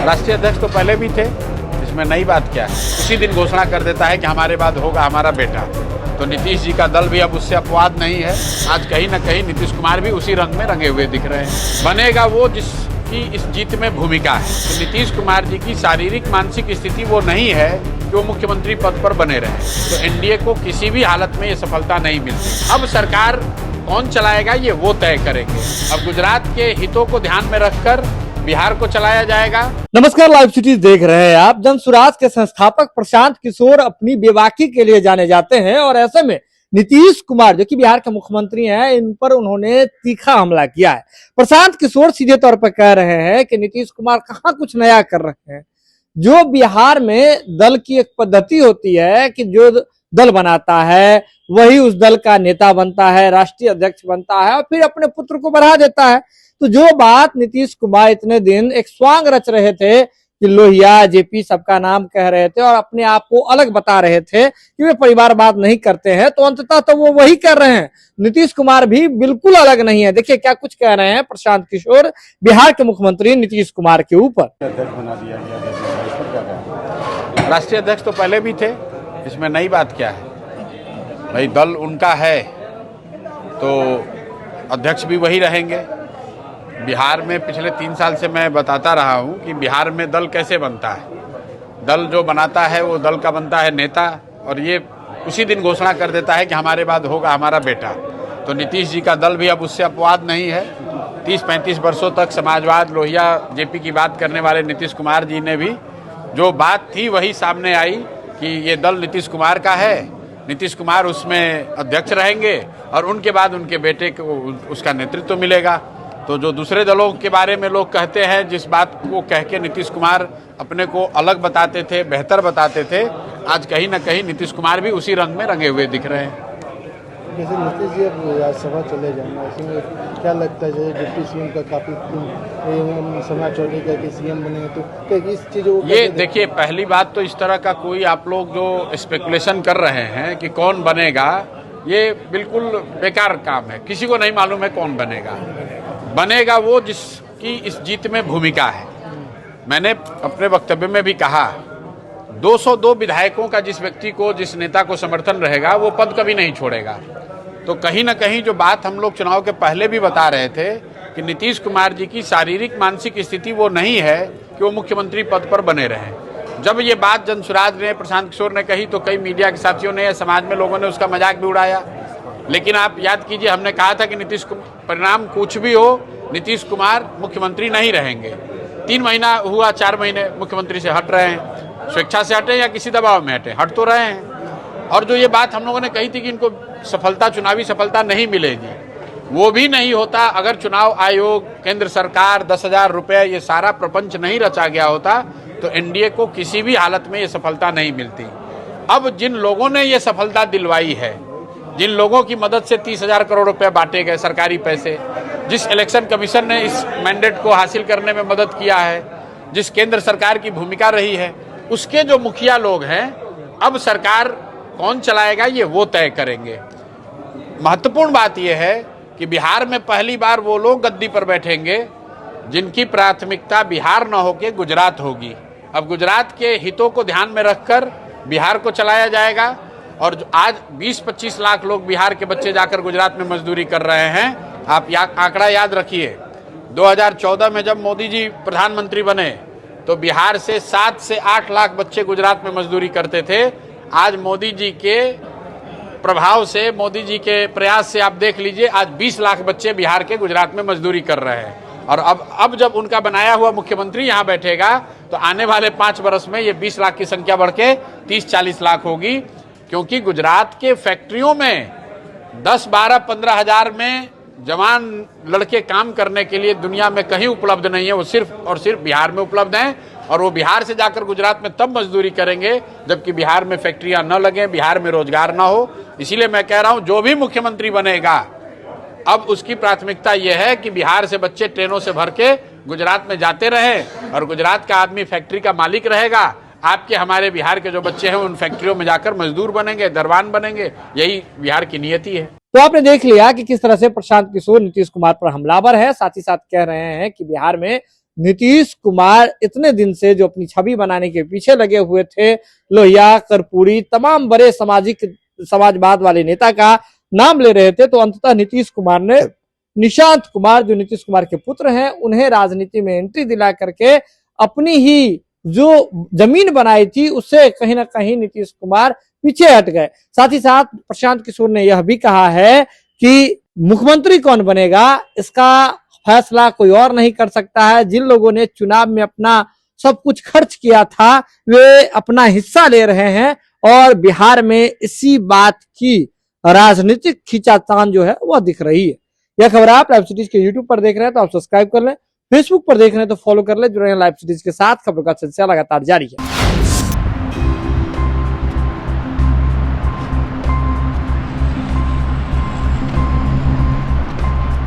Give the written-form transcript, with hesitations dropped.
राष्ट्रीय अध्यक्ष तो पहले भी थे, इसमें नई बात क्या है। उसी दिन घोषणा कर देता है कि हमारे बाद होगा हमारा बेटा। तो नीतीश जी का दल भी अब उससे अपवाद नहीं है। आज कहीं ना कहीं नीतीश कुमार भी उसी रंग में रंगे हुए दिख रहे हैं। बनेगा वो जिसकी इस जीत में भूमिका है। तो नीतीश कुमार जी की शारीरिक मानसिक स्थिति वो नहीं है कि वो मुख्यमंत्री पद पर बने रहे। तो एनडीए को किसी भी हालत में ये सफलता नहीं मिलती। अब सरकार कौन चलाएगा ये वो तय करेंगे। अब गुजरात के हितों को ध्यान में रखकर बिहार को चलाया जाएगा। नमस्कार, लाइव सिटीज देख रहे हैं आप। जन सुराज के संस्थापक प्रशांत किशोर अपनी बेबाकी के लिए जाने जाते हैं और ऐसे में नीतीश कुमार जो कि बिहार के मुख्यमंत्री हैं, इन पर उन्होंने तीखा हमला किया है। प्रशांत किशोर सीधे तौर पर कह रहे हैं कि नीतीश कुमार कहाँ कुछ नया कर रहे हैं। जो बिहार में दल की एक पद्धति होती है कि जो दल बनाता है वही उस दल का नेता बनता है, राष्ट्रीय अध्यक्ष बनता है और फिर अपने पुत्र को बढ़ा देता है। तो जो बात नीतीश कुमार इतने दिन एक स्वांग रच रहे थे कि लोहिया जेपी सबका नाम कह रहे थे और अपने आप को अलग बता रहे थे कि वे परिवारवाद नहीं करते हैं, तो अंततः तो वो वही कर रहे हैं। नीतीश कुमार भी बिल्कुल अलग नहीं है। देखिए क्या कुछ कह रहे हैं प्रशांत किशोर बिहार के मुख्यमंत्री नीतीश कुमार के ऊपर। राष्ट्रीय अध्यक्ष तो पहले भी थे, इसमें नई बात क्या है। भाई दल उनका है तो अध्यक्ष भी वही रहेंगे। बिहार में पिछले 3 साल से मैं बताता रहा हूं कि बिहार में दल कैसे बनता है। दल जो बनाता है वो दल का बनता है नेता, और ये उसी दिन घोषणा कर देता है कि हमारे बाद होगा हमारा बेटा। तो नीतीश जी का दल भी अब उससे अपवाद नहीं है। 30-35 वर्षों तक समाजवाद लोहिया जेपी की बात करने वाले नीतीश कुमार जी ने भी जो बात थी वही सामने आई कि ये दल नीतीश कुमार का है, नीतीश कुमार उसमें अध्यक्ष रहेंगे और उनके बाद उनके बेटे को उसका नेतृत्व मिलेगा। तो जो दूसरे दलों के बारे में लोग कहते हैं, जिस बात को कह के नीतीश कुमार अपने को अलग बताते थे, बेहतर बताते थे, आज कहीं ना कहीं नीतीश कुमार भी उसी रंग में रंगे हुए दिख रहे हैं। जैसे नीतीश जी अब राज्यसभा चले जाएंगे, ऐसे में क्या लगता है जैसे डिप्टी सीएम का काफ़ी समाज चौधरी का कि सीएम बनेंगे, तो क्या इस चीज़ों को ये देखिए, पहली बात तो इस तरह का कोई आप लोग जो स्पेकुलेशन कर रहे हैं कि कौन बनेगा, ये बिल्कुल बेकार काम है। किसी को नहीं मालूम है कौन बनेगा। बनेगा वो जिसकी इस जीत में भूमिका है। मैंने अपने वक्तव्य में भी कहा 202 विधायकों का जिस व्यक्ति को, जिस नेता को समर्थन रहेगा वो पद कभी नहीं छोड़ेगा। तो कहीं ना कहीं जो बात हम लोग चुनाव के पहले भी बता रहे थे कि नीतीश कुमार जी की शारीरिक मानसिक स्थिति वो नहीं है कि वो मुख्यमंत्री पद पर बने रहें। जब ये बात जन सुराज ने, प्रशांत किशोर ने कही तो कई मीडिया के साथियों ने, समाज में लोगों ने उसका मजाक भी उड़ाया। लेकिन आप याद कीजिए, हमने कहा था कि नीतीश परिणाम कुछ भी हो, नीतीश कुमार मुख्यमंत्री नहीं रहेंगे। 3 महीना हुआ, 4 महीने मुख्यमंत्री से हट रहे हैं। स्वेच्छा से हटे या किसी दबाव में हटे, हट तो रहे हैं। और जो ये बात हम लोगों ने कही थी कि इनको सफलता, चुनावी सफलता नहीं मिलेगी, वो भी नहीं होता अगर चुनाव आयोग, केंद्र सरकार, 10,000 रुपये, ये सारा प्रपंच नहीं रचा गया होता तो एनडीए को किसी भी हालत में ये सफलता नहीं मिलती। अब जिन लोगों ने ये सफलता दिलवाई है, जिन लोगों की मदद से 30,000 करोड़ रुपए बांटे गए सरकारी पैसे, जिस इलेक्शन कमीशन ने इस मैंडेट को हासिल करने में मदद किया है, जिस केंद्र सरकार की भूमिका रही है, उसके जो मुखिया लोग हैं, अब सरकार कौन चलाएगा ये वो तय करेंगे। महत्वपूर्ण बात यह है कि बिहार में पहली बार वो लोग गद्दी पर बैठेंगे जिनकी प्राथमिकता बिहार न होकर गुजरात होगी। अब गुजरात के हितों को ध्यान में रखकर बिहार को चलाया जाएगा। और आज 20-25 लाख लोग बिहार के बच्चे जाकर गुजरात में मजदूरी कर रहे हैं। आप आंकड़ा याद रखिए, 2014 में जब मोदी जी प्रधानमंत्री बने तो बिहार से 7 से 8 लाख बच्चे गुजरात में मजदूरी करते थे। आज मोदी जी के प्रभाव से, मोदी जी के प्रयास से आप देख लीजिए, आज 20 लाख बच्चे बिहार के गुजरात में मजदूरी कर रहे हैं। और अब जब उनका बनाया हुआ मुख्यमंत्री यहाँ बैठेगा तो आने वाले 5 वर्ष में ये 20 लाख की संख्या बढ़ के 30-40 लाख होगी। क्योंकि गुजरात के फैक्ट्रियों में 10-12-15 हज़ार में जवान लड़के काम करने के लिए दुनिया में कहीं उपलब्ध नहीं है। वो सिर्फ और सिर्फ बिहार में उपलब्ध हैं और वो बिहार से जाकर गुजरात में तब मजदूरी करेंगे जबकि बिहार में फैक्ट्रियां न लगें, बिहार में रोजगार न हो। इसीलिए मैं कह रहा हूं, जो भी मुख्यमंत्री बनेगा अब उसकी प्राथमिकता यह है कि बिहार से बच्चे ट्रेनों से भर के गुजरात में जाते रहें और गुजरात का आदमी फैक्ट्री का मालिक रहेगा। आपके हमारे बिहार के जो बच्चे हैं उन फैक्ट्रियों में जाकर मजदूर बनेंगे, दरबान बनेंगे। यही बिहार की नियति है। तो आपने देख लिया कि किस तरह से प्रशांत किशोर नीतीश कुमार पर हमलावर है, साथ ही साथ कह रहे हैं कि बिहार में नीतीश कुमार इतने दिन से जो अपनी छवि बनाने के पीछे लगे हुए थे, लोहिया, कर्पूरी, तमाम बड़े समाजवाद वाले नेता का नाम ले रहे थे, तो अंततः नीतीश कुमार ने निशांत कुमार, जो नीतीश कुमार के पुत्र हैं, उन्हें राजनीति में एंट्री दिला करके अपनी ही जो जमीन बनाई थी उससे कहीं ना कहीं नीतीश कुमार पीछे हट गए। साथ ही साथ प्रशांत किशोर ने यह भी कहा है कि मुख्यमंत्री कौन बनेगा इसका फैसला कोई और नहीं कर सकता है। जिन लोगों ने चुनाव में अपना सब कुछ खर्च किया था वे अपना हिस्सा ले रहे हैं और बिहार में इसी बात की राजनीतिक खींचातान जो है वह दिख रही है। यह खबर आप लाइव सिटीज के यूट्यूब पर देख रहे हैं तो आप सब्सक्राइब कर लें, फेसबुक पर देख रहे हैं तो फॉलो कर लें। जुड़े हैं लाइव सिटीज के साथ, खबरों का सिलसिला लगातार जारी है।